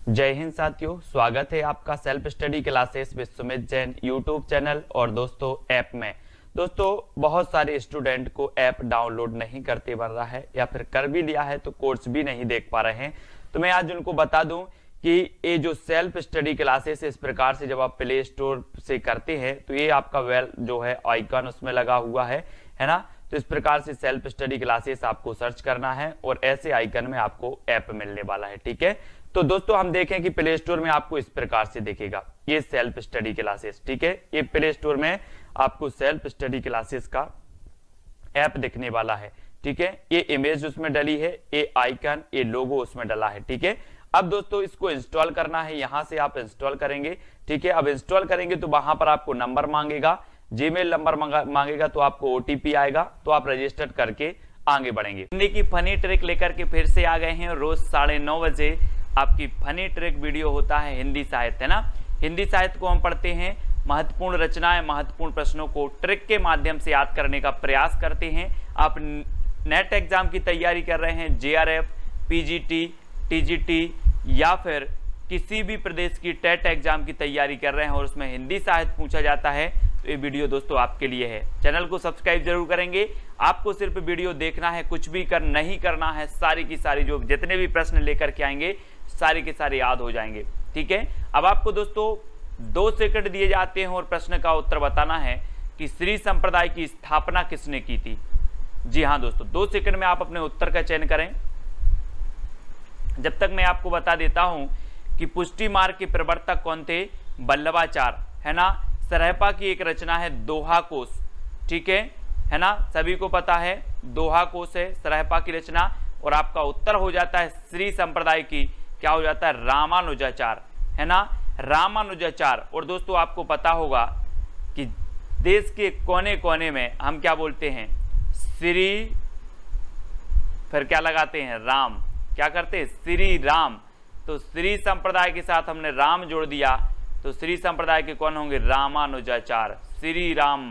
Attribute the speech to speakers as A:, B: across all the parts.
A: जय हिंद साथियों, स्वागत है आपका self study classes with Sumit Jain YouTube channel और दोस्तों ऐप में। दोस्तों बहुत सारे स्टूडेंट को ऐप डाउनलोड नहीं करते बन रहा है या फिर कर भी लिया है तो कोर्स भी नहीं देख पा रहे हैं। तो मैं आज उनको बता दूं कि ये जो सेल्फ स्टडी क्लासेस इस प्रकार से जब आप प्ले स्टोर से करते हैं तो ये आपका वेल जो है आइकन उसमें लगा हुआ है ना। तो इस प्रकार से सेल्फ स्टडी क्लासेस आपको सर्च करना है और ऐसे आइकन में आपको ऐप मिलने वाला है। ठीक है, तो दोस्तों हम देखें कि प्ले स्टोर में आपको इस प्रकार से दिखेगा ये सेल्फ स्टडी क्लासेस। ठीक है, ये प्ले स्टोर में आपको सेल्फ स्टडी क्लासेस का ऐप दिखने वाला है। ठीक है, ये इमेज उसमें डली है, ये आइकन, ये लोगो उसमें डला है। ठीक है, अब दोस्तों इसको इंस्टॉल करना है, यहां से आप इंस्टॉल करेंगे। ठीक है, अब इंस्टॉल करेंगे तो वहां पर आपको नंबर मांगेगा, जीमेल नंबर मांगेगा, तो आपको ओटीपी आएगा, तो आप रजिस्टर करके आगे बढ़ेंगे। हिंदी की फनी ट्रिक लेकर के फिर से आ गए हैं। रोज 9:30 बजे आपकी फनी ट्रिक वीडियो होता है हिंदी साहित्य, है ना। हिंदी साहित्य को हम पढ़ते हैं, महत्वपूर्ण रचनाएं, महत्वपूर्ण प्रश्नों को ट्रिक के माध्यम से याद करने का प्रयास करते हैं। आप नेट एग्जाम की तैयारी कर रहे हैं, जेआरएफ, पीजीटी, टीजीटी या फिर किसी भी प्रदेश की टेट एग्जाम की तैयारी कर रहे हैं और उसमें हिंदी साहित्य पूछा जाता है, तो ये वीडियो दोस्तों आपके लिए है। चैनल को सब्सक्राइब जरूर करेंगे। आपको सिर्फ वीडियो देखना है, कुछ भी नहीं करना है। सारी की सारी जो जितने भी प्रश्न लेकर के आएंगे सारे के सारे याद हो जाएंगे। ठीक है, अब आपको दोस्तों 2 सेकंड दिए जाते हैं और प्रश्न का उत्तर बताना है कि श्री संप्रदाय की स्थापना किसने की थी। जी हाँ दोस्तों, 2 सेकंड में आप अपने उत्तर का चयन करें। जब तक मैं आपको बता देता हूं कि पुष्टि मार्ग के प्रवर्तक कौन थे, वल्लभाचार्य, है ना। सरहपा की एक रचना है दोहा कोश। ठीक है ना, सभी को पता है दोहा कोश है सरहपा की रचना। और आपका उत्तर हो जाता है श्री संप्रदाय की, क्या हो जाता है, रामानुजाचार्य, है ना, रामानुजाचार्य। और दोस्तों आपको पता होगा कि देश के कोने कोने में हम क्या बोलते हैं, श्री, फिर क्या लगाते हैं, राम, क्या करते हैं, श्री राम। तो श्री संप्रदाय के साथ हमने राम जोड़ दिया, तो श्री संप्रदाय के कौन होंगे, रामानुजाचार्य, श्री राम,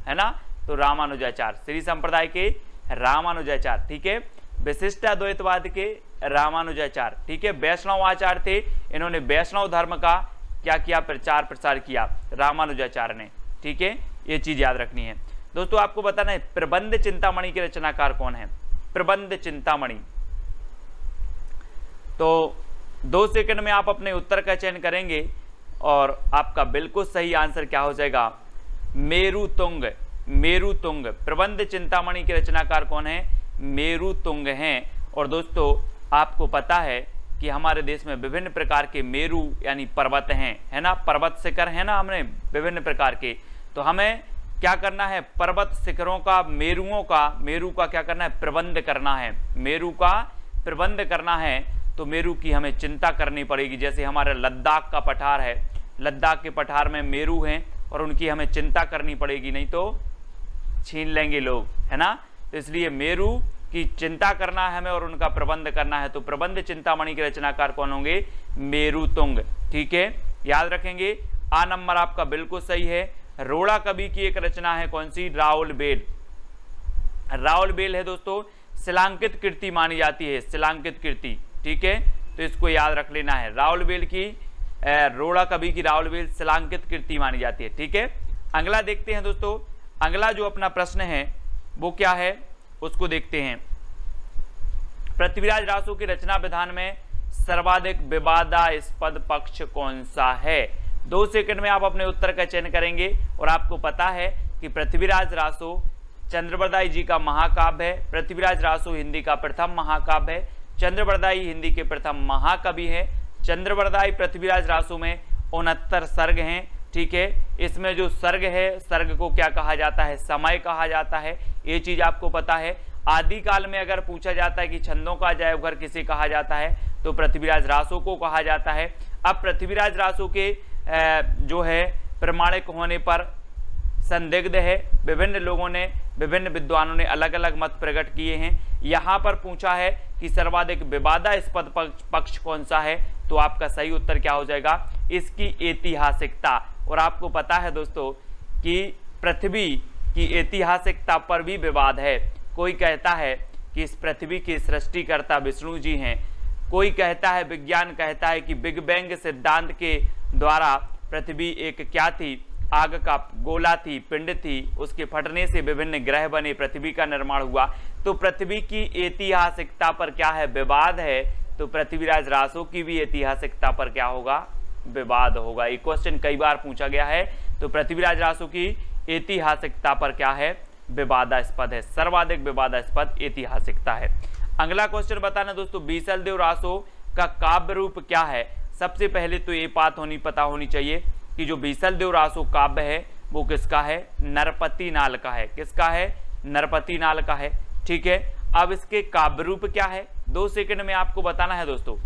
A: है ना। तो रामानुजाचार्य, श्री संप्रदाय के रामानुजाचार्य। ठीक है, विशिष्ट अद्वैतवाद के रामानुजाचार्य। ठीक है, वैष्णव आचार्य थे, इन्होंने वैष्णव धर्म का क्या किया, प्रचार प्रसार किया, रामानुजाचार्य ने। ठीक है, ये चीज याद रखनी है। दोस्तों आपको बताना है प्रबंध चिंतामणि के रचनाकार कौन है, प्रबंध चिंतामणि। तो 2 सेकंड में आप अपने उत्तर का चयन करेंगे और आपका बिल्कुल सही आंसर क्या हो जाएगा, मेरुतुंग, मेरुतुंग। प्रबंध चिंतामणि के रचनाकार कौन है, मेरुतुंग हैं। और दोस्तों आपको पता है कि हमारे देश में विभिन्न प्रकार के मेरु यानी पर्वत हैं, है ना, पर्वत शिखर है ना, हमने विभिन्न प्रकार के। तो हमें क्या करना है, पर्वत शिखरों का, मेरु का क्या करना है, प्रबंध करना है, मेरु का प्रबंध करना है। तो मेरु की हमें चिंता करनी पड़ेगी। जैसे हमारे लद्दाख का पठार है, लद्दाख के पठार में मेरु हैं और उनकी हमें चिंता करनी पड़ेगी, नहीं तो छीन लेंगे लोग, है ना। तो इसलिए मेरु की चिंता करना है हमें और उनका प्रबंध करना है। तो प्रबंध चिंतामणि के रचनाकार कौन होंगे, मेरुतुंग। ठीक है, याद रखेंगे। आ नंबर आपका बिल्कुल सही है। रोड़ा कवि की एक रचना है कौन सी, राउल बेल। राउल बेल है दोस्तों, शिलांकित कृति मानी जाती है, शिलांकित कृति। ठीक है, तो इसको याद रख लेना है, राउल बेल की, रोड़ा कवि की राउल बेल शिलांकित कृति मानी जाती है। ठीक है, अगला देखते हैं दोस्तों। अगला जो अपना प्रश्न है वो क्या है, उसको देखते हैं। पृथ्वीराज रासो की रचना विधान में सर्वाधिक विवादास्पद पक्ष कौन सा है। 2 सेकंड में आप अपने उत्तर का चयन करेंगे और आपको पता है कि पृथ्वीराज रासो चंद्रबरदाई जी का महाकाव्य है। पृथ्वीराज रासो हिंदी का प्रथम महाकाव्य है। चंद्रबरदाई हिंदी के प्रथम महाकवि हैं। चंद्रबरदाई पृथ्वीराज रासो में 69 सर्ग हैं। ठीक है, इसमें जो सर्ग है, सर्ग को क्या कहा जाता है, समय कहा जाता है, ये चीज आपको पता है। आदिकाल में अगर पूछा जाता है कि छंदों का जयघर किसे कहा जाता है, तो पृथ्वीराज रासो को कहा जाता है। अब पृथ्वीराज रासो के जो है प्रमाणिक होने पर संदिग्ध है, विभिन्न लोगों ने, विभिन्न विद्वानों ने अलग अलग मत प्रकट किए हैं। यहाँ पर पूछा है कि सर्वाधिक विवादास्पद पक्ष कौन सा है, तो आपका सही उत्तर क्या हो जाएगा, इसकी ऐतिहासिकता। और आपको पता है दोस्तों कि पृथ्वी की ऐतिहासिकता पर भी विवाद है। कोई कहता है कि इस पृथ्वी के सृष्टिकर्ता विष्णु जी हैं, कोई कहता है, विज्ञान कहता है कि बिग बैंग सिद्धांत के द्वारा पृथ्वी एक क्या थी, आग का गोला थी, पिंड थी, उसके फटने से विभिन्न ग्रह बने, पृथ्वी का निर्माण हुआ। तो पृथ्वी की ऐतिहासिकता पर क्या है, विवाद है। तो पृथ्वीराज रासो की भी ऐतिहासिकता पर क्या होगा, विवाद होगा। ये क्वेश्चन कई बार पूछा गया है। तो पृथ्वीराज रासो की ऐतिहासिकता पर क्या है, विवादास्पद है, सर्वाधिक विवादास्पद ऐतिहासिकता है। अगला क्वेश्चन बताना दोस्तों, बीसलदेव रासो का काव्य रूप क्या है। सबसे पहले तो ये बात पता होनी चाहिए कि जो बीसलदेव रासो काव्य है वो किसका है, नरपति नाल का है। किसका है, नरपति नाल का है। ठीक है, अब इसके काव्य रूप क्या है, 2 सेकंड में आपको बताना है दोस्तों।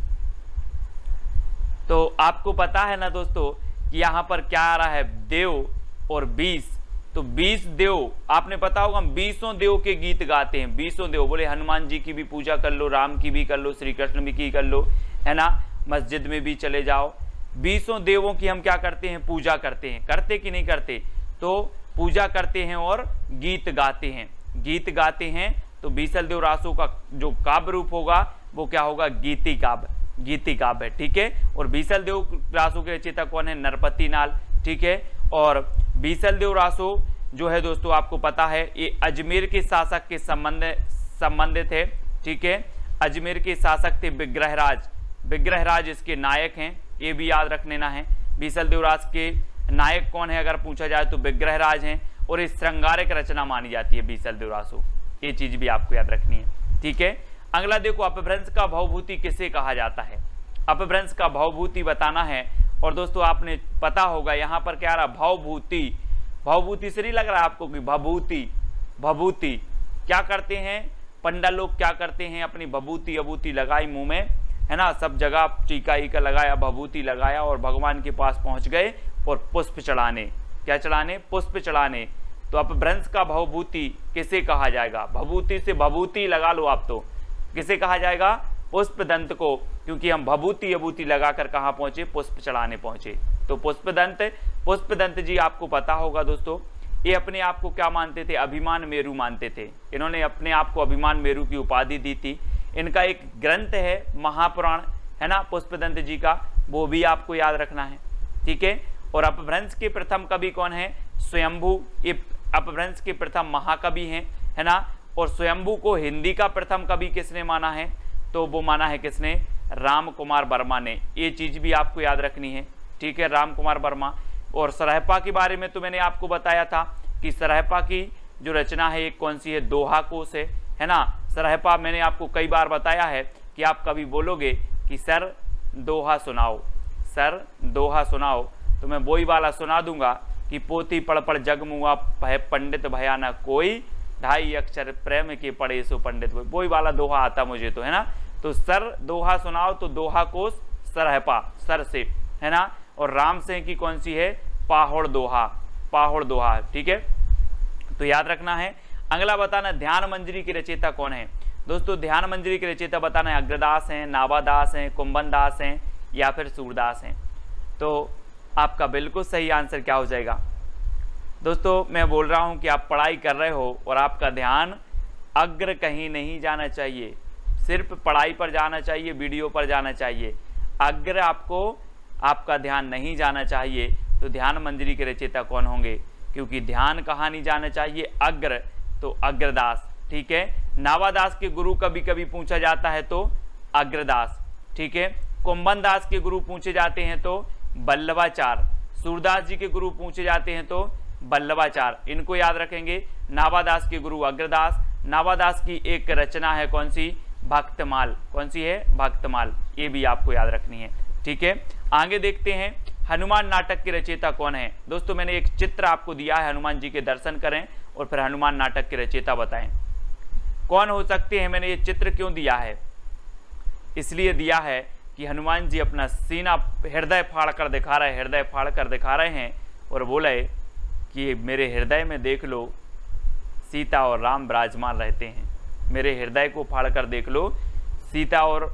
A: तो आपको पता है ना दोस्तों कि यहां पर क्या आ रहा है, देव और 20। तो 20 देव, आपने पता होगा हम 20 देव के गीत गाते हैं। 20 देव बोले, हनुमान जी की भी पूजा कर लो, राम की भी कर लो, श्री कृष्ण भी की कर लो, है ना, मस्जिद में भी चले जाओ। 20 देवों की हम क्या करते हैं, पूजा करते हैं। करते कि नहीं करते, तो पूजा करते हैं और गीत गाते हैं। गीत गाते हैं तो बीसलदेव रासो का जो काव्य रूप होगा वो क्या होगा, गीति काव्य, गीति काव्य है। ठीक है, और बीसलदेव रासो के रचयिता कौन है, नरपति नाल। ठीक है, और बीसलदेव रासो जो है दोस्तों आपको पता है ये अजमेर के शासक के संबंधित है। ठीक है, अजमेर के शासक थे विग्रहराज। विग्रहराज इसके नायक हैं, ये भी याद रख लेना है। बीसलदेव राज के नायक कौन है अगर पूछा जाए तो विग्रहराज हैं, और इस श्रृंगारिक रचना मानी जाती है बीसलदेव रासो। ये चीज भी आपको याद रखनी है। ठीक है, अगला देखो, अपभ्रंश का भवभूति किसे कहा जाता है। अपभ्रंश का भवभूति बताना है। और दोस्तों आपने पता होगा यहाँ पर क्या आ रहा, भवभूति। भवभूति से नहीं लग रहा है आपको कि भभूति, भभूति क्या करते हैं पंडा लोग, क्या करते हैं, अपनी भभूति अभूति लगाई मुंह में, है ना, सब जगह टीका ईका लगाया, भभूति लगाया और भगवान के पास पहुंच गए और पुष्प चढ़ाने। क्या चढ़ाने, पुष्प चढ़ाने। तो अपभ्रंश का भवभूति किसे कहा जाएगा, भभूति से भभूति लगा लो आप, तो किसे कहा जाएगा, पुष्पदंत को, क्योंकि हम भभूति अभूति लगाकर कहाँ पहुंचे, पुष्प चढ़ाने पहुंचे। तो पुष्पदंत जी आपको पता होगा दोस्तों, ये अपने आप को क्या मानते थे, अभिमान मेरु मानते थे। इन्होंने अपने आप को अभिमान मेरु की उपाधि दी थी। इनका एक ग्रंथ है महापुराण, है ना, पुष्पदंत जी का, वो भी आपको याद रखना है। ठीक है, और अपभ्रंश के प्रथम कवि कौन है, स्वयंभू। ये अपभ्रंश के प्रथम महाकवि हैं, है ना। और स्वयंभू को हिंदी का प्रथम कवि किसने माना है, तो वो माना है किसने, राम कुमार वर्मा ने। ये चीज भी आपको याद रखनी है। ठीक है, राम कुमार वर्मा। और सरहपा के बारे में तो मैंने आपको बताया था कि सरहपा की जो रचना है एक कौन सी है, दोहा कोश है ना। सरहपा मैंने आपको कई बार बताया है कि आप कभी बोलोगे कि सर दोहा सुनाओ, सर दोहा सुनाओ, तो मैं वही वाला सुना दूंगा कि पोथी पढ़ पढ़ जगमुआ भय पंडित भया न कोई, 2.5 अक्षर प्रेम के पढ़े सो पंडित। वही वाला दोहा आता मुझे तो, है ना। तो सर दोहा सुनाओ, तो दोहा कोश सरहपा, सर से, है ना। और राम सिंह की कौन सी है, पाहोड़ दोहा, पाहोड़ दोहा। ठीक है, तो याद रखना है। अगला बताना, ध्यान मंजरी की रचयिता कौन है। दोस्तों ध्यान मंजरी के रचयिता बताना है, अग्रदास हैं, नावादास हैं, कुंभन दास हैं या फिर सूरदास हैं। तो आपका बिल्कुल सही आंसर क्या हो जाएगा दोस्तों, मैं बोल रहा हूं कि आप पढ़ाई कर रहे हो और आपका ध्यान अग्र कहीं नहीं जाना चाहिए, सिर्फ पढ़ाई पर जाना चाहिए, वीडियो पर जाना चाहिए। अग्र आपका ध्यान नहीं जाना चाहिए। तो ध्यान मंजरी के रचयिता कौन होंगे, क्योंकि ध्यान कहाँ नहीं जाना चाहिए, अग्र, तो अग्रदास। ठीक है, नावादास के गुरु कभी कभी पूछा जाता है तो अग्रदास। ठीक है, कुंभन दास के गुरु पूछे जाते हैं तो बल्लवाचार, सूरदास जी के गुरु पूछे जाते हैं तो बल्लवाचार। इनको याद रखेंगे। नावादास के गुरु अग्रदास। नावादास की एक रचना है कौन सी, भक्तमाल। कौन सी है, भक्तमाल। ये भी आपको याद रखनी है। ठीक है, आगे देखते हैं, हनुमान नाटक के रचयिता कौन है। दोस्तों मैंने एक चित्र आपको दिया है, हनुमान जी के दर्शन करें और फिर हनुमान नाटक के रचयिता बताएं कौन हो सकते हैं। मैंने ये चित्र क्यों दिया है, इसलिए दिया है कि हनुमान जी अपना सीना हृदय फाड़ कर दिखा रहे, हृदय फाड़ कर दिखा रहे हैं और बोले कि मेरे हृदय में देख लो सीता और राम विराजमान रहते हैं। मेरे हृदय को फाड़ कर देख लो, सीता और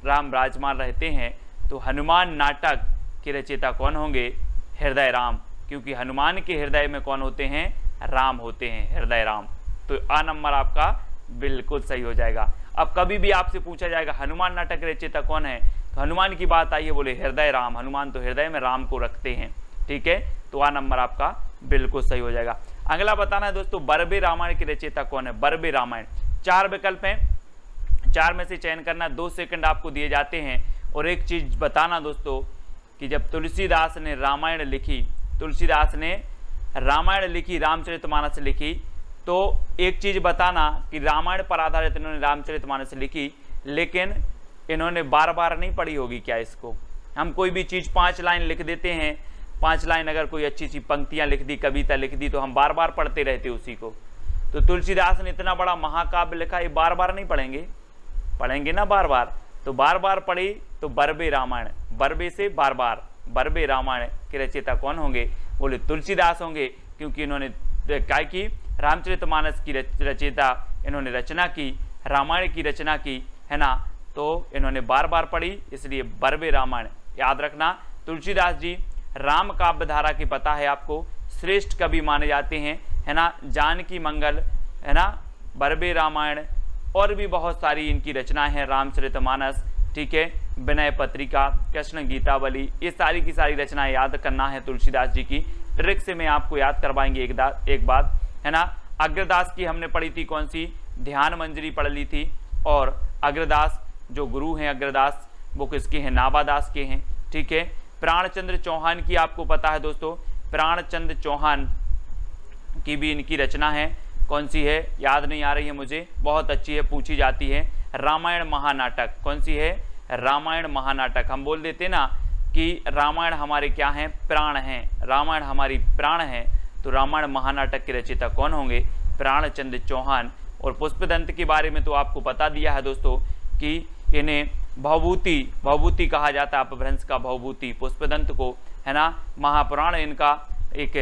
A: राम विराजमान रहते हैं। तो हनुमान नाटक के रचयिता कौन होंगे, हृदय राम, क्योंकि हनुमान के हृदय में कौन होते हैं, राम होते हैं, हृदय राम। तो आ नंबर आपका बिल्कुल सही हो जाएगा। अब कभी भी आपसे पूछा जाएगा हनुमान नाटक रचयिता कौन है, तो हनुमान की बात आई है, बोले हृदय राम, हनुमान तो हृदय में राम को रखते हैं। ठीक है, तो आ नंबर आपका बिल्कुल सही हो जाएगा। अगला बताना है दोस्तों बरबे रामायण की रचयिता कौन है। बरबे रामायण 4 विकल्प हैं, 4 में से चयन करना, 2 सेकंड आपको दिए जाते हैं। और एक चीज बताना दोस्तों कि जब तुलसीदास ने रामायण लिखी, तुलसीदास ने रामायण लिखी, रामचरितमानस लिखी, तो एक चीज बताना कि रामायण पर आधारित इन्होंने रामचरितमानस लिखी, लेकिन इन्होंने बार बार नहीं पढ़ी होगी क्या इसको। हम कोई भी चीज 5 लाइन लिख देते हैं, 5 लाइन अगर कोई अच्छी सी पंक्तियां लिख दी, कविता लिख दी, तो हम बार बार पढ़ते रहते उसी को। तो तुलसीदास ने इतना बड़ा महाकाव्य लिखा, ये बार बार नहीं पढ़ेंगे, पढ़ेंगे ना बार बार, तो बार बार पढ़ी तो बरबे रामायण, बरबे से बार बार, बरबे रामायण के रचयिता कौन होंगे, बोले तुलसीदास होंगे, क्योंकि इन्होंने क्या की, रामचरितमानस की रचयिता इन्होंने रचना की, रामायण की रचना की, है ना, तो इन्होंने बार बार पढ़ी, इसलिए बरबे रामायण। याद रखना तुलसीदास जी राम काव्य धारा की पता है आपको, श्रेष्ठ कवि माने जाते हैं, है ना, जानकी मंगल, है ना, बरबे रामायण और भी बहुत सारी इनकी रचनाएं हैं, रामचरितमानस, ठीक है, विनय पत्रिका, कृष्ण गीतावली, ये सारी की सारी रचनाएं याद करना है तुलसीदास जी की। ट्रिक से मैं आपको याद करवाएंगे एक बात, है ना। अग्रदास की हमने पढ़ी थी कौन सी, ध्यान मंजरी पढ़ ली थी, और अग्रदास जो गुरु हैं अग्रदास वो किसके हैं, नाभादास के हैं। ठीक है, प्राणचंद्र चौहान की आपको पता है दोस्तों, प्राणचंद्र चौहान की भी इनकी रचना है, कौन सी है याद नहीं आ रही है मुझे, बहुत अच्छी है, पूछी जाती है, रामायण महानाटक। कौन सी है, रामायण महानाटक। हम बोल देते ना कि रामायण हमारे क्या हैं, प्राण हैं, रामायण हमारी प्राण है, तो रामायण महानाटक के रचयिता कौन होंगे, प्राणचंद्र चौहान। और पुष्पदंत के बारे में तो आपको बता दिया है दोस्तों कि इन्हें भवभूति कहा जाता है, अपभ्रंश का भवभूति पुष्पदंत को, है ना। महापुराण इनका एक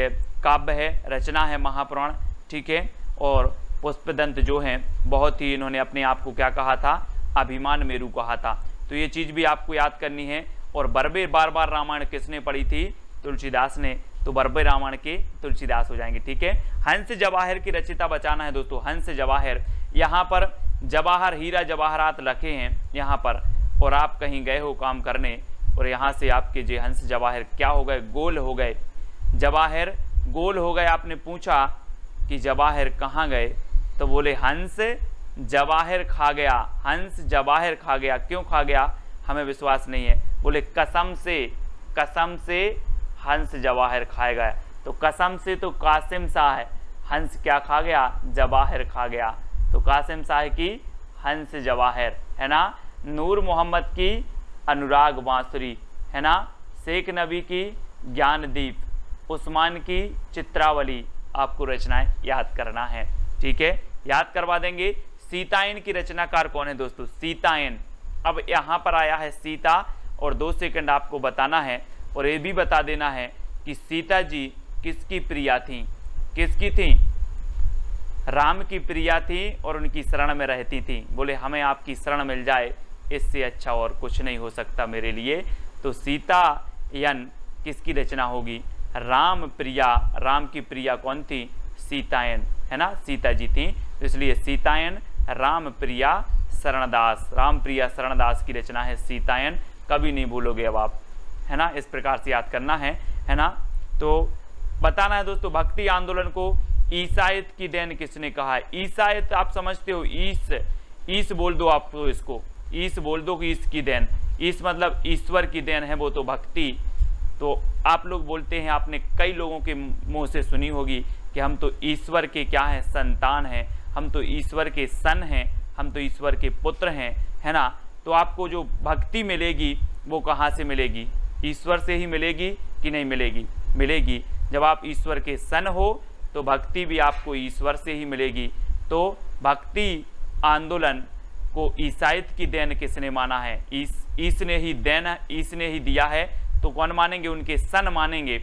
A: काव्य है, रचना है महापुराण, ठीक है। और पुष्पदंत जो हैं बहुत ही इन्होंने अपने आप को क्या कहा था, अभिमान मेरु कहा था। तो ये चीज भी आपको याद करनी है। और बरबे बार बार रामायण किसने पढ़ी थी, तुलसीदास ने, तो बरबे रामायण के तुलसीदास हो जाएंगे। ठीक है, हंस जवाहर की रचयिता बचाना है दोस्तों, हंस जवाहर। यहाँ पर जवाहर हीरा जवाहरात रखे हैं यहाँ पर, और आप कहीं गए हो काम करने और यहाँ से आपके जो हंस जवाहर क्या हो गए, गोल हो गए, जवाहर गोल हो गए। आपने पूछा कि जवाहर कहाँ गए, तो बोले हंस जवाहर खा गया, हंस जवाहर खा गया। क्यों खा गया, हमें विश्वास नहीं है, बोले कसम से हंस जवाहर खाए गया। तो कसम से तो कासिम शाह है, हंस क्या खा गया, जवाहर खा गया। तो कासिम शाह की हंस जवाहर, है ना। नूर मोहम्मद की अनुराग बांसुरी, है ना। शेख नबी की ज्ञानदीप, उस्मान की चित्रावली, आपको रचनाएं याद करना है। ठीक है, याद करवा देंगे। सीतायन की रचनाकार कौन है दोस्तों, सीतायन। अब यहाँ पर आया है सीता, और 2 सेकंड आपको बताना है, और ये भी बता देना है कि सीता जी किसकी प्रिया थी, किसकी थी, राम की प्रिया थी, और उनकी शरण में रहती थी। बोले हमें आपकी शरण मिल जाए, इससे अच्छा और कुछ नहीं हो सकता मेरे लिए। तो सीतायन किसकी रचना होगी, राम प्रिया, राम की प्रिया कौन थी, सीतायन, है ना, सीता जी थी। तो इसलिए सीतायन राम प्रिया शरणदास, राम प्रिया शरणदास की रचना है सीतायन, कभी नहीं भूलोगे अब आप, है ना। इस प्रकार से याद करना है ना। तो बताना है दोस्तों, भक्ति आंदोलन को ईसाइत की देन किसने कहा है। ईसाइत आप समझते हो, ईस बोल दो आप, तो इसको ईस बोल दो कि ईस की देन, ईस मतलब ईश्वर की देन है वो, तो भक्ति। तो आप लोग बोलते हैं, आपने कई लोगों के मुंह से सुनी होगी कि हम तो ईश्वर के क्या हैं, संतान हैं, हम तो ईश्वर के सन हैं, हम तो ईश्वर के पुत्र हैं, है ना। तो आपको जो भक्ति मिलेगी वो कहाँ से मिलेगी, ईश्वर से ही मिलेगी कि नहीं मिलेगी, मिलेगी। जब आप ईश्वर के सन हो तो भक्ति भी आपको ईश्वर से ही मिलेगी। तो भक्ति आंदोलन को ईसाइत की देन किसने माना है, ईस ने ही देन, ईस ने ही दिया है। तो कौन मानेंगे, उनके सन मानेंगे,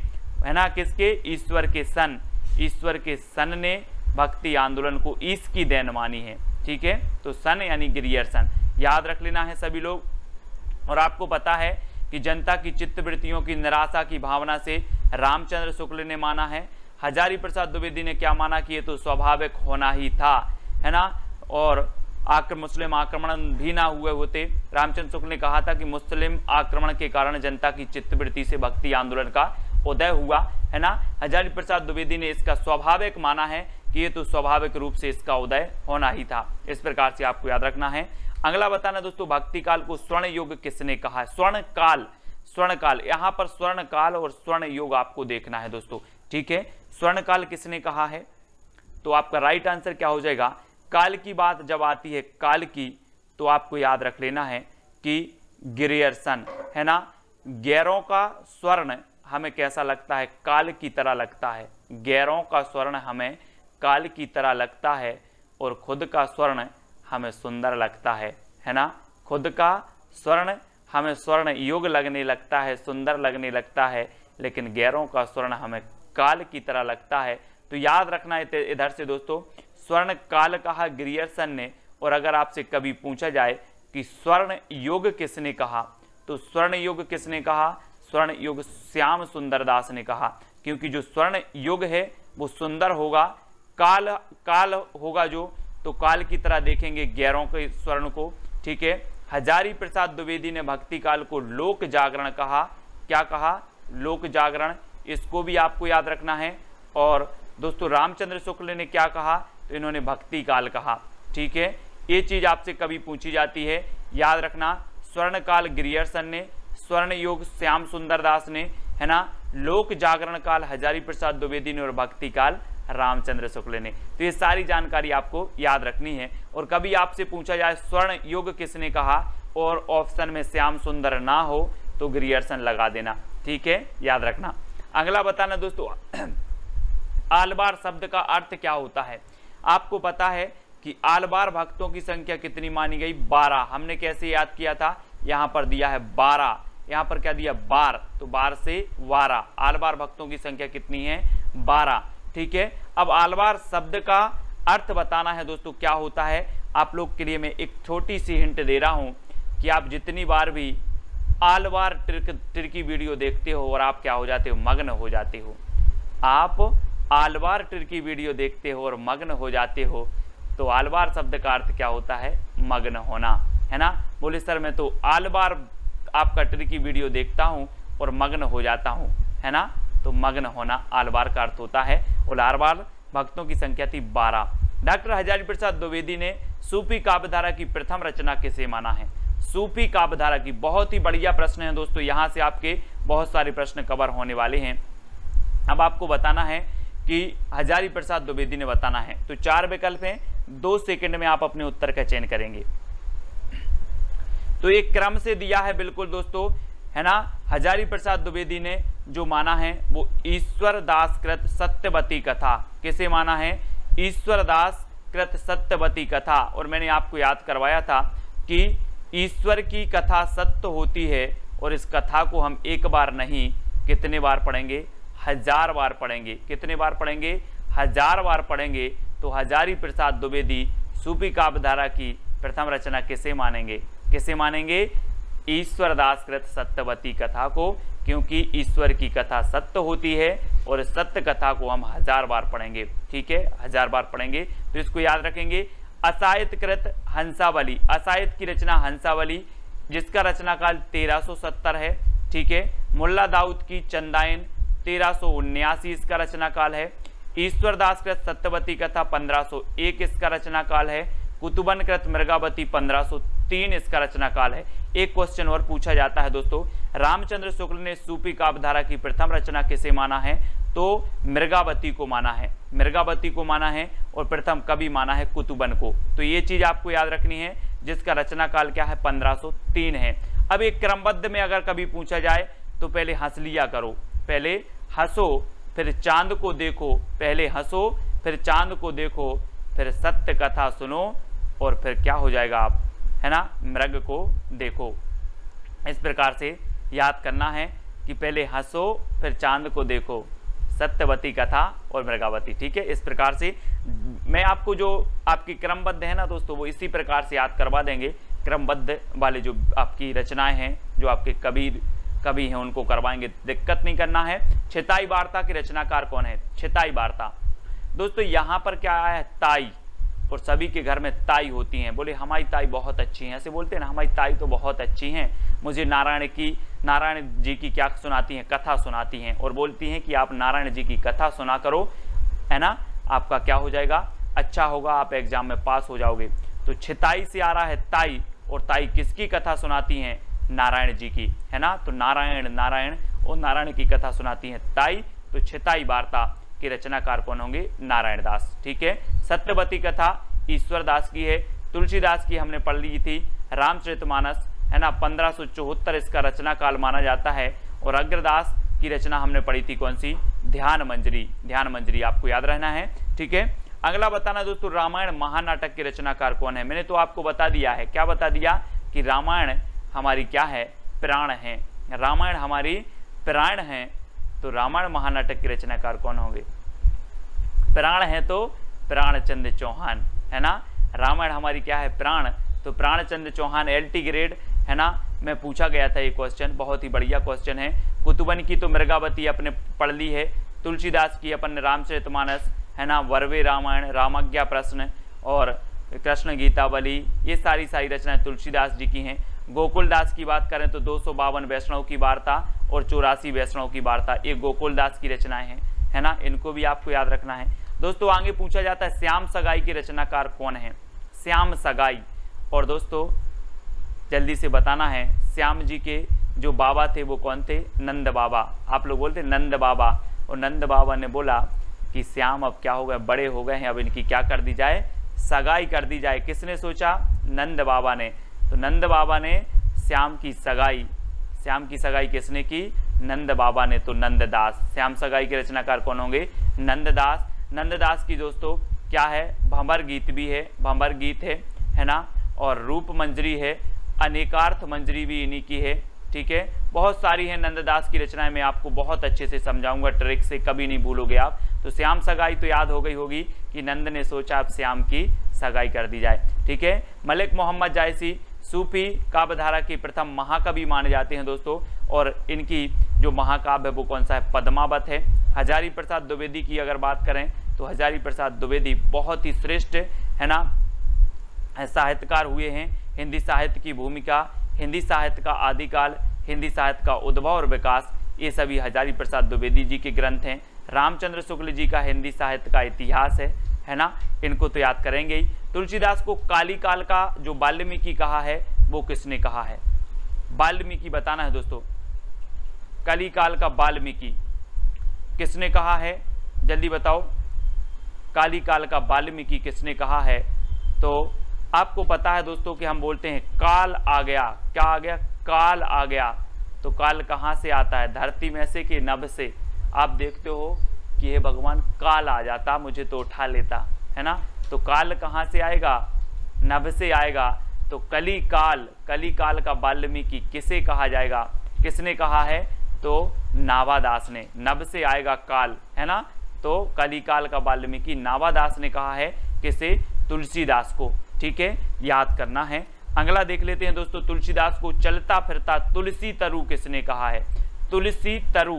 A: है ना, किसके, ईश्वर के सन। ईश्वर के सन ने भक्ति आंदोलन को ईस की देन मानी है। ठीक है, तो सन यानी गिरियर्सन, याद रख लेना है सभी लोग। और आपको पता है कि जनता की चित्तवृत्तियों की निराशा की भावना से रामचंद्र शुक्ल ने माना है, हजारी प्रसाद द्विवेदी ने क्या माना कि ये तो स्वाभाविक होना ही था, है ना। और मुस्लिम आक्रमण भी ना हुए होते। रामचंद्र शुक्ल ने कहा था कि मुस्लिम आक्रमण के कारण जनता की चित्तवृत्ति से भक्ति आंदोलन का उदय हुआ, है ना। हजारी प्रसाद द्विवेदी ने इसका स्वाभाविक माना है कि ये तो स्वाभाविक रूप से इसका उदय होना ही था। इस प्रकार से आपको याद रखना है। अगला बताना दोस्तों, भक्ति काल को स्वर्ण युग किसने कहा है? स्वर्ण काल, यहाँ पर स्वर्ण काल और स्वर्ण युग आपको देखना है दोस्तों, ठीक है। स्वर्ण काल किसने कहा है? तो आपका राइट आंसर क्या हो जाएगा? काल की बात जब आती है काल की, तो आपको याद रख लेना है कि ग्रियर्सन, है ना। गैरों का स्वर्ण हमें कैसा लगता है? काल की तरह लगता है। गैरों का स्वर्ण हमें काल की तरह लगता है और खुद का स्वर्ण हमें सुंदर लगता है ना। खुद का स्वर्ण हमें स्वर्ण युग लगने लगता है, सुंदर लगने लगता है, लेकिन गैरों का स्वर्ण हमें काल की तरह लगता है। तो याद रखना है इधर से दोस्तों, स्वर्ण काल कहा ग्रियर्सन ने। और अगर आपसे कभी पूछा जाए कि स्वर्ण युग किसने कहा, तो स्वर्ण युग किसने कहा? स्वर्ण युग श्याम सुंदर दास ने कहा, क्योंकि जो स्वर्ण युग है वो सुंदर होगा, काल होगा जो, तो काल की तरह देखेंगे गैरों के स्वर्ण को, ठीक है। हजारी प्रसाद द्विवेदी ने भक्ति काल को लोक जागरण कहा। क्या कहा? लोक जागरण। इसको भी आपको याद रखना है। और दोस्तों रामचंद्र शुक्ल ने क्या कहा? तो इन्होंने भक्ति काल कहा, ठीक है। ये चीज आपसे कभी पूछी जाती है, याद रखना। स्वर्ण काल ग्रियर्सन ने, स्वर्ण युग श्याम सुंदर दास ने, है ना। लोक जागरण काल हजारी प्रसाद द्विवेदी ने और भक्ति काल रामचंद्र शुक्ल ने। तो ये सारी जानकारी आपको याद रखनी है। और कभी आपसे पूछा जाए स्वर्ण युग किसने कहा और ऑप्शन में श्याम सुंदर ना हो, तो ग्रियर्सन लगा देना, ठीक है, याद रखना। अगला बताना दोस्तों, आलवार शब्द का अर्थ क्या होता है? आपको पता है कि आलवार भक्तों की संख्या कितनी मानी गई? 12। हमने कैसे याद किया था? यहाँ पर दिया है 12, यहाँ पर क्या दिया? 12, तो 12 से 12। आलवार भक्तों की संख्या कितनी है? 12, ठीक है। अब आलवार शब्द का अर्थ बताना है दोस्तों, क्या होता है। आप लोग के लिए मैं एक छोटी सी हिंट दे रहा हूं कि आप जितनी बार भी आलवार ट्रिकी वीडियो देखते हो और आप क्या हो जाते हो? मग्न हो जाते हो। आप आलवार ट्रिकी वीडियो देखते हो और मग्न हो जाते हो, तो आलवार शब्द का अर्थ क्या होता है? मग्न होना, है ना। बोले सर मैं तो आलवार आपका ट्रिकी वीडियो देखता हूं और मग्न हो जाता हूं, है ना। तो मग्न होना आलवार का अर्थ होता है। और आलवार भक्तों की संख्या थी 12। डॉक्टर हजारी प्रसाद द्विवेदी ने सूफी काव्यधारा की प्रथम रचना किसे माना है? सूफी काव्यधारा की, बहुत ही बढ़िया प्रश्न है दोस्तों, यहां से आपके बहुत सारे प्रश्न कवर होने वाले हैं। अब आपको बताना है कि हजारी प्रसाद द्विवेदी ने बताना है। तो 4 विकल्प हैं, 2 सेकंड में आप अपने उत्तर का चयन करेंगे। तो एक क्रम से दिया है बिल्कुल दोस्तों, है ना। हजारी प्रसाद द्विवेदी ने जो माना है वो ईश्वर दास कृत सत्यवती कथा। किसे माना है? ईश्वर दास कृत सत्यवती कथा। और मैंने आपको याद करवाया था कि ईश्वर की कथा सत्य होती है और इस कथा को हम एक बार नहीं, कितने बार पढ़ेंगे? 1000 बार पढ़ेंगे। कितने बार पढ़ेंगे? 1000 बार पढ़ेंगे। तो हजारी प्रसाद द्विवेदी सूफी काव्यधारा की प्रथम रचना किसे मानेंगे? किसे मानेंगे? ईश्वर दास कृत सत्यवती कथा को, क्योंकि ईश्वर की कथा सत्य होती है और सत्य कथा को हम 1000 बार पढ़ेंगे, ठीक है, 1000 बार पढ़ेंगे। तो इसको याद रखेंगे। असायत कृत हंसावली, असायत की रचना हंसावली, जिसका रचना काल 1370 है, ठीक है। मुल्ला दाऊद की चंदायन 1379 इसका रचना काल है। ईश्वर दास कृत सत्यवती कथा 1501 इसका रचना काल है। कुतुबन कृत मृगावती 1503 इसका रचना काल है। एक क्वेश्चन और पूछा जाता है दोस्तों, रामचंद्र शुक्ल ने सूफी काव्यधारा की प्रथम रचना किसे माना है? तो मृगावती को माना है, मृगावती को माना है। और प्रथम कभी माना है? कुतुबन को। तो ये चीज आपको याद रखनी है, जिसका रचना काल क्या है? 1503 है। अब एक क्रमबद्ध में अगर कभी पूछा जाए तो पहले हंस लिया करो, पहले हंसो फिर चांद को देखो, पहले हंसो फिर चांद को देखो, फिर सत्य कथा सुनो और फिर क्या हो जाएगा आप, है ना, मृग को देखो। इस प्रकार से याद करना है कि पहले हंसो फिर चांद को देखो, सत्यवती कथा और मृगावती, ठीक है। इस प्रकार से मैं आपको जो आपकी क्रमबद्ध है ना दोस्तों, वो इसी प्रकार से याद करवा देंगे। क्रमबद्ध वाले जो आपकी रचनाएं हैं, जो आपके कवि हैं, उनको करवाएंगे, दिक्कत नहीं करना है। छिताई वार्ता के रचनाकार कौन है? छिताई वार्ता दोस्तों, यहाँ पर क्या आया है? ताई, और सभी के घर में ताई होती हैं। बोले हमारी ताई बहुत अच्छी हैं, ऐसे बोलते हैं ना, हमारी ताई तो बहुत अच्छी हैं, मुझे नारायण जी की क्या सुनाती हैं, कथा सुनाती हैं, और बोलती हैं कि आप नारायण जी की कथा सुना करो, है ना, आपका क्या हो जाएगा, अच्छा होगा, आप एग्जाम में पास हो जाओगे। तो छिताई से आ रहा है ताई, और ताई किसकी कथा सुनाती हैं, नारायण जी की, है ना। तो नारायण नारायण और नारायण की कथा सुनाती हैं ताई। तो छिताई वार्ता के रचनाकार कौन होंगे, नारायण दास। ठीक है। सत्यवती कथा ईश्वर दास की है। तुलसीदास की हमने पढ़ ली थी। रामचरितमानस, है ना, 1574 इसका रचना काल माना जाता है। और अग्रदास की रचना हमने पढ़ी थी कौन सी, ध्यान मंजरी। ध्यान मंजरी आपको याद रहना है। ठीक है। अगला बताना दोस्तों, रामायण महानाटक के रचनाकार कौन है। मैंने तो आपको बता दिया है, क्या बता दिया कि रामायण हमारी क्या है, प्राण है, रामायण हमारी प्राण है। तो रामायण महानाटक के रचनाकार कौन होंगे, प्राण है तो प्राणचंद्र चौहान, है ना। रामायण हमारी क्या है, प्राण, तो प्राणचंद्र चौहान LT ग्रेड, है ना, में पूछा गया था ये क्वेश्चन, बहुत ही बढ़िया क्वेश्चन है। कुतुबन की तो मृगावती अपने पढ़ ली है। तुलसीदास की अपन ने रामचरितमानस, है ना, वर्वे रामायण, रामज्ञा प्रश्न और कृष्ण गीतावली, ये सारी रचनाएं तुलसीदास जी की हैं। गोकुलदास की बात करें तो 252 वैष्णव की वार्ता और 84 वैष्णव की वार्ता, ये गोकुलदास की रचनाएं हैं, है ना, इनको भी आपको याद रखना है। दोस्तों आगे पूछा जाता है श्याम सगाई के रचनाकार कौन है, श्याम सगाई। और दोस्तों जल्दी से बताना है, श्याम जी के जो बाबा थे वो कौन थे, नंद बाबा। आप लोग बोलते नंद बाबा, और नंद बाबा ने बोला कि श्याम अब क्या हो गए, बड़े हो गए हैं, अब इनकी क्या कर दी जाए, सगाई कर दी जाए। किसने सोचा, नंद बाबा ने। तो नंद बाबा ने श्याम की सगाई किसने की, नंद बाबा ने। तो नंददास, श्याम सगाई के रचनाकार कौन होंगे, नंददास। नंददास की दोस्तों क्या है, भंवर गीत भी है, भंवर गीत है ना, और रूप मंजरी है, अनेकार्थ मंजरी भी इन्हीं की है। ठीक है। बहुत सारी हैं नंददास की रचनाएं, मैं आपको बहुत अच्छे से समझाऊंगा, ट्रिक से कभी नहीं भूलोगे आप। तो श्याम सगाई तो याद हो गई होगी कि नंद ने सोचा अब श्याम की सगाई कर दी जाए। ठीक है। मलिक मोहम्मद जायसी सूफी काव्यधारा के प्रथम महाकवि माने जाते हैं दोस्तों, और इनकी जो महाकाव्य है वो कौन सा है, पद्मावत है। हजारी प्रसाद द्विवेदी की अगर बात करें तो हजारी प्रसाद द्विवेदी बहुत ही श्रेष्ठ, है ना, साहित्यकार हुए हैं। हिंदी साहित्य की भूमिका, हिंदी साहित्य का आदिकाल, हिंदी साहित्य का उद्भव और विकास, ये सभी हजारी प्रसाद द्विवेदी जी के ग्रंथ हैं। रामचंद्र शुक्ल जी का हिंदी साहित्य का इतिहास है ना, इनको तो याद करेंगे ही। तुलसीदास को काली काल का जो वाल्मीकि कहा है वो किसने कहा है, वाल्मीकि बताना है दोस्तों, काली काल का वाल्मीकि किसने कहा है, जल्दी बताओ, काली काल का वाल्मीकि किसने कहा है। तो आपको पता है दोस्तों कि हम बोलते हैं काल आ गया, क्या आ गया, काल आ गया। तो काल कहाँ से आता है, धरती में से कि नभ से। आप देखते हो कि हे भगवान काल आ जाता मुझे तो उठा लेता, है ना। तो काल कहाँ से आएगा, नभ से आएगा। तो कली काल का वाल्मीकि किसे कहा जाएगा, किसने कहा है, तो नावादास ने। नभ से आएगा काल, है ना। तो कली काल का वाल्मीकि नावादास ने कहा है, किसे, तुलसीदास को। ठीक है, याद करना है। अगला देख लेते हैं दोस्तों, तुलसीदास को चलता फिरता तुलसी तरु किसने कहा है, तुलसी तरु।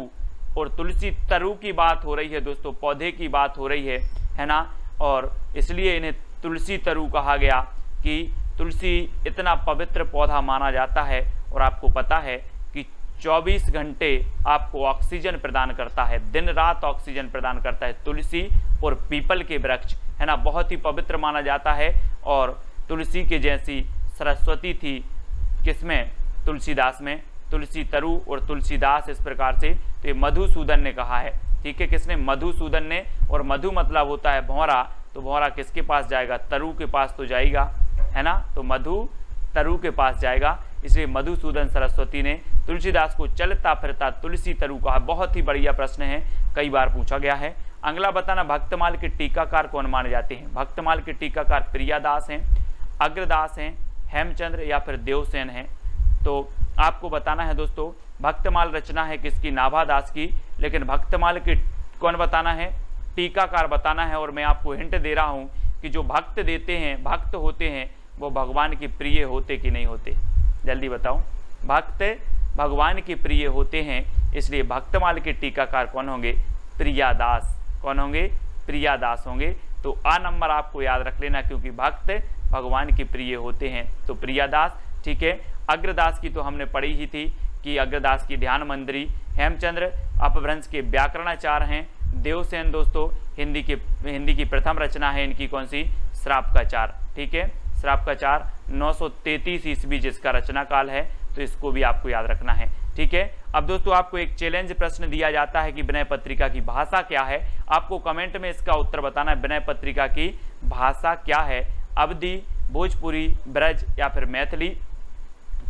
A: और तुलसी तरु की बात हो रही है दोस्तों, पौधे की बात हो रही है ना, और इसलिए इन्हें तुलसी तरु कहा गया कि तुलसी इतना पवित्र पौधा माना जाता है। और आपको पता है कि 24 घंटे आपको ऑक्सीजन प्रदान करता है, दिन रात ऑक्सीजन प्रदान करता है तुलसी और पीपल के वृक्ष, है ना, बहुत ही पवित्र माना जाता है। और तुलसी के जैसी सरस्वती थी किसमें, तुलसीदास में। तुलसी तरु और तुलसीदास इस प्रकार से, तो ये मधुसूदन ने कहा है। ठीक है, किसने, मधुसूदन ने। और मधु मतलब होता है भौरा, तो भौरा किसके पास जाएगा, तरु के पास तो जाएगा, है ना। तो मधु तरु के पास जाएगा, इसलिए मधुसूदन सरस्वती ने तुलसीदास को चलता फिरता तुलसी तरु कहा। बहुत ही बढ़िया प्रश्न है, कई बार पूछा गया है। अगला बताना, भक्तमाल के टीकाकार कौन माने जाते हैं। भक्तमाल के टीकाकार प्रियादास हैं, अग्रदास हैं, हेमचंद्र या फिर देवसेन हैं। तो आपको बताना है दोस्तों, भक्तमाल रचना है किसकी, नाभादास की। लेकिन भक्तमाल के कौन बताना है, टीकाकार बताना है। और मैं आपको हिंट दे रहा हूं कि जो भक्त देते हैं, भक्त होते हैं, वो भगवान के प्रिय होते कि नहीं होते, जल्दी बताओ। भक्त भगवान के प्रिय होते हैं, इसलिए भक्तमाल के टीकाकार कौन होंगे, प्रियादास। कौन होंगे, प्रियादास होंगे। तो आ नंबर आपको याद रख लेना, क्योंकि भक्त भगवान के प्रिय होते हैं। तो प्रियादास, ठीक है। अग्रदास की तो हमने पढ़ी ही थी कि अग्रदास की ध्यान मंदिरी। हेमचंद्र अपभ्रंश के व्याकरणाचार्य हैं। देवसेन दोस्तों हिंदी की प्रथम रचना है इनकी कौन सी, श्राप का चार, ठीक है। श्राप का चार 933 ईस्वी जिसका रचना काल है, तो इसको भी आपको याद रखना है, ठीक है। अब दोस्तों आपको एक चैलेंज प्रश्न दिया जाता है कि विनय पत्रिका की भाषा क्या है। आपको कमेंट में इसका उत्तर बताना है, विनय पत्रिका की भाषा क्या है, अवधी, भोजपुरी, ब्रज या फिर मैथिली।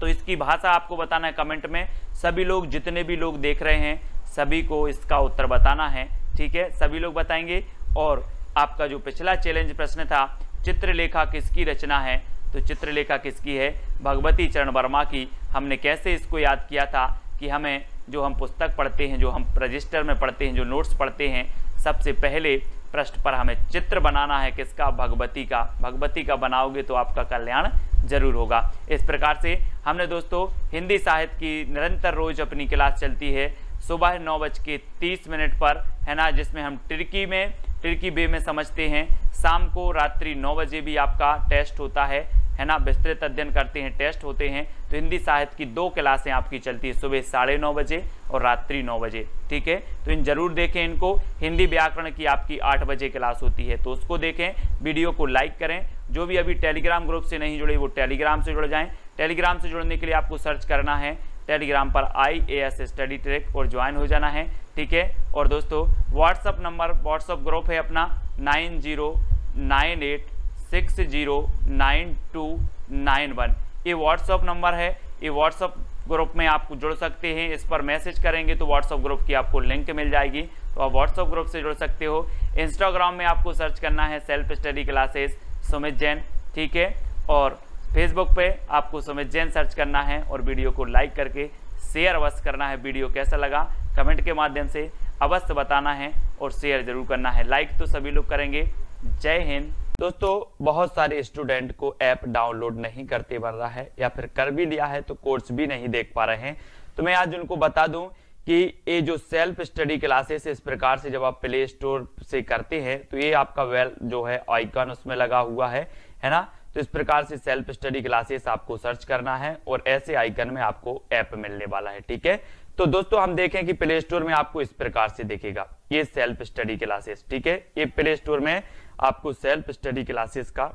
A: तो इसकी भाषा आपको बताना है कमेंट में। सभी लोग, जितने भी लोग देख रहे हैं, सभी को इसका उत्तर बताना है, ठीक है। सभी लोग बताएंगे। और आपका जो पिछला चैलेंज प्रश्न था, चित्रलेखा किसकी रचना है, तो चित्रलेखा किसकी है, भगवती चरण वर्मा की। हमने कैसे इसको याद किया था कि हमें जो हम पुस्तक पढ़ते हैं, जो हम रजिस्टर में पढ़ते हैं, जो नोट्स पढ़ते हैं, सबसे पहले पृष्ठ पर हमें चित्र बनाना है किसका, भगवती का। भगवती का बनाओगे तो आपका कल्याण जरूर होगा। इस प्रकार से हमने दोस्तों हिंदी साहित्य की निरंतर रोज अपनी क्लास चलती है सुबह 9:30 पर, है ना, जिसमें हम टिर्की वे में समझते हैं। शाम को रात्रि 9 बजे भी आपका टेस्ट होता है ना, विस्तृत अध्ययन करते हैं, टेस्ट होते हैं। तो हिंदी साहित्य की 2 क्लासें आपकी चलती है, सुबह 9:30 बजे और रात्रि 9 बजे, ठीक है। तो इन जरूर देखें इनको। हिंदी व्याकरण की आपकी 8 बजे क्लास होती है, तो उसको देखें। वीडियो को लाइक करें। जो भी अभी टेलीग्राम ग्रुप से नहीं जुड़े वो टेलीग्राम से जुड़ जाएं। टेलीग्राम से जुड़ने के लिए आपको सर्च करना है टेलीग्राम पर IAS स्टडी ट्रैक और ज्वाइन हो जाना है, ठीक है। और दोस्तों व्हाट्सअप ग्रुप है अपना 9098609291। ये व्हाट्सअप नंबर है। ये व्हाट्सअप ग्रुप में आप जुड़ सकते हैं। इस पर मैसेज करेंगे तो व्हाट्सअप ग्रुप की आपको लिंक मिल जाएगी, तो आप व्हाट्सअप ग्रुप से जुड़ सकते हो। इंस्टाग्राम में आपको सर्च करना है self study classes Sumit Jain, ठीक है। और फेसबुक पे आपको सुमित जैन सर्च करना है और वीडियो को लाइक करके शेयर अवश्य करना है। वीडियो कैसा लगा कमेंट के माध्यम से अवश्य बताना है और शेयर जरूर करना है। लाइक तो सभी लोग करेंगे। जय हिंद। दोस्तों बहुत सारे स्टूडेंट को ऐप डाउनलोड नहीं करते बन रहा है, या फिर कर भी लिया है तो कोर्स भी नहीं देख पा रहे हैं। तो मैं आज उनको बता दूं कि ये जो सेल्फ स्टडी क्लासेस इस प्रकार से जब आप प्ले स्टोर से करते हैं तो ये आपका जो है आइकन उसमें लगा हुआ है ना। तो इस प्रकार से सेल्फ स्टडी क्लासेस आपको सर्च करना है और ऐसे आइकन में आपको ऐप मिलने वाला है, ठीक है। तो दोस्तों हम देखें कि प्ले स्टोर में आपको इस प्रकार से दिखेगा ये सेल्फ स्टडी क्लासेस, ठीक है। ये प्ले स्टोर में आपको सेल्फ स्टडी क्लासेस का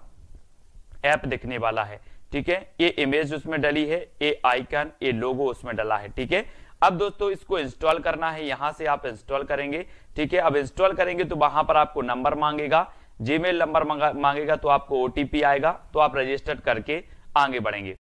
A: ऐप दिखने वाला है, ठीक है। ये इमेज उसमें डली है, ये आइकन, ये लोगो उसमें डला है, ठीक है। अब दोस्तों इसको इंस्टॉल करना है, यहां से आप इंस्टॉल करेंगे, ठीक है। अब इंस्टॉल करेंगे तो वहां पर आपको नंबर मांगेगा, जीमेल नंबर मांगेगा, तो आपको OTP आएगा, तो आप रजिस्टर करके आगे बढ़ेंगे।